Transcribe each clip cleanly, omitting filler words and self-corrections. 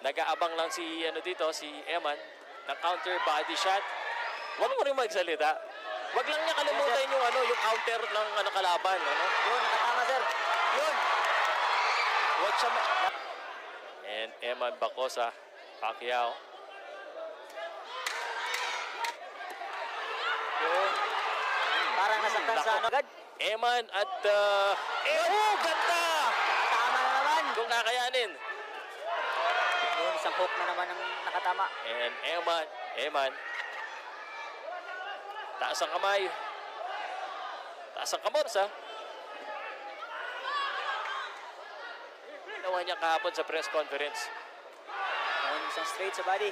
Nag-aabang lang si dito, si Eman, na counter body shot. Huwag mo rin magsalita. Huwag lang niya kalimutan yung yung counter ng kalaban, Yun, nakatama, sir. Yun. Huwag siya And Eman Bacosa, Pacquiao. Yun. Parang nasaktan sa agad. Eman at ganda! Nakatama na naman. Kung kakayanin. Yun, isang hook na naman ang nakatama. And Eman. Taas ang kamay. Taas ang kamot, Ginawa niya kahapon sa press conference. Yun, isang straight sa body.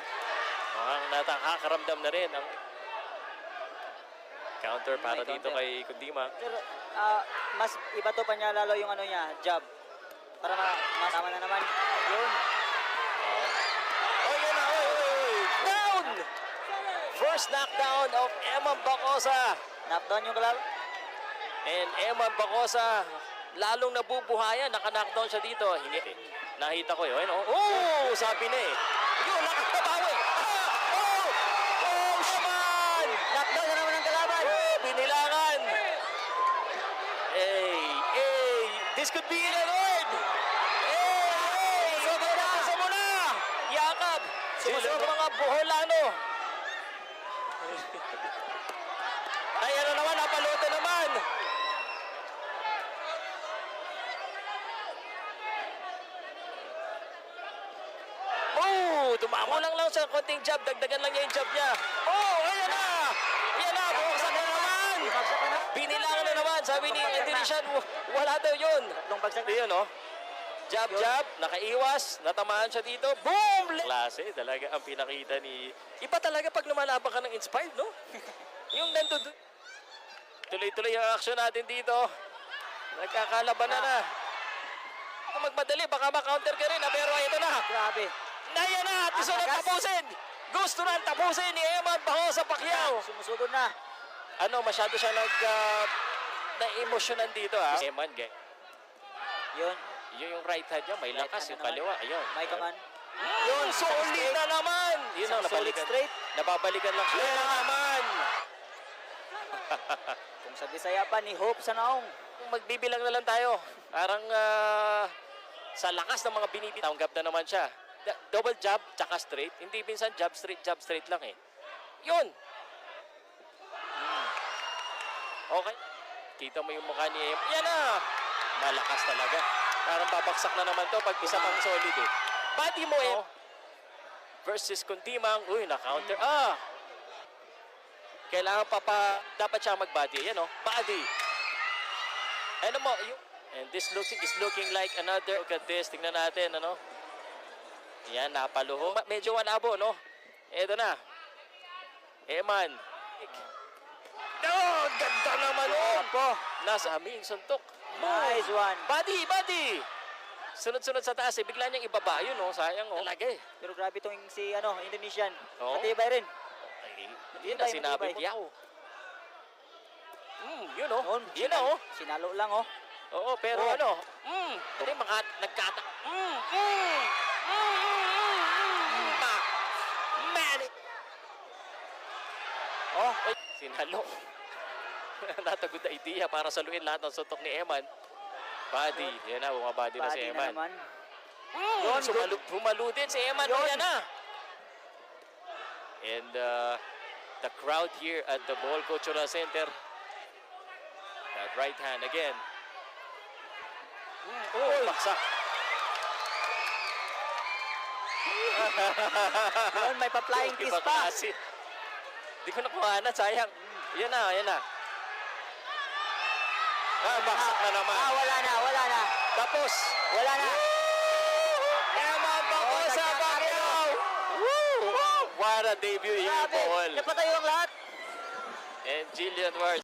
Mukhang nakakaramdam na rin ang counter para dito counter. kay Kundima. Sir, mas iba to pa niya lalo yung niya, jab. Para masama na naman. Yun. Oh, yun na. Oy. Down! First knockdown of Eman Bacosa. Knockdown yung kalaban. And Eman Bacosa, lalong nabubuhayan. Naka-knockdown siya dito. Nakita ko yun. Sabi na eh. Yun, nakakabawi. Eman! Knockdown na naman ang kalaban. Binilangan. This could be the Lord. Sa muna. Yakap. Sumusok mga buholano. Ay, naman, napaluto naman. Tumakulang lang sa konting jab. Dagdagan lang niya yung jab niya. Ayan na. Buksan na naman. Binilangan na naman. Sabi ni Indonesian, wala daw yun. Tatlong bagsak na. Yun, Jab, nakaiwas, natamaan siya dito. Boom! Klase, talaga ang pinakita ni... Iba talaga pag lumalaban ka ng inspired, no? Yung nandun... Tuloy-tuloy ang action natin dito. Nagkakalaban na. Magmadali, baka ma-counter ka rin, pero ito na. Grabe. Ayan na, gusto na tapusin. Gusto na tapusin ni Eman Bacosa Pacquiao. Sumusugod na. Masyado siya na-emosyonan dito, Eman, Yun. yun yung right hand niya, may lakas, yung kaliwa, ayun. May kaman. Yun, solid na naman! Yun ang Solid nabalikan. straight. Nababalikan lang siya. Yun na naman! Kung sa Bisaya pa, ni Hope sa naong. Magbibilang na lang tayo. Parang sa lakas ng mga binibitaw, tanggap na naman siya. Double jab, tsaka straight. Hindi minsan jab straight lang eh. Yun! Okay. Kita mo yung mukha ni Eman. Yan na! Malakas talaga. Parang babaksak na naman to pag isa pang solid eh. Body mo versus Kundimang. Uy, na-counter. Kailangan dapat siya mag-body. Ayan body. And this is looking like another. Look at this. Tingnan natin, Yan, napaluho. Medyo malabo, Ito na. Eman. Ganda naman Nasa aming suntok. Nice one. Body! Sunod-sunod sa taas bigla niyang ibaba yun, sayang Talaga eh. Pero grabe itong si Indonesian. Oo. Matibay rin. Yun na sinabi matibay. Pacquiao. Yun Noon, Yun na Sinalo lang Oo, pero hindi nagkata. Man. Sinalo. Natagod na idea para saluin lahat ng suntok ni Eman. Body. Yan na, bumabody na si Eman. Humalo din si Eman. Yan na. And the crowd here at the Bohol Cultural Center. That right hand again. Baksak. Yun, may pa-flying kiss pa. Di ko nakuha na, sayang. Yan na. Baksak na naman. Wala na. Tapos. Wala na. Eman Bacosa Pacquiao. What a debut here, Bohol. Napatayo ang lahat. And Jillian Ward.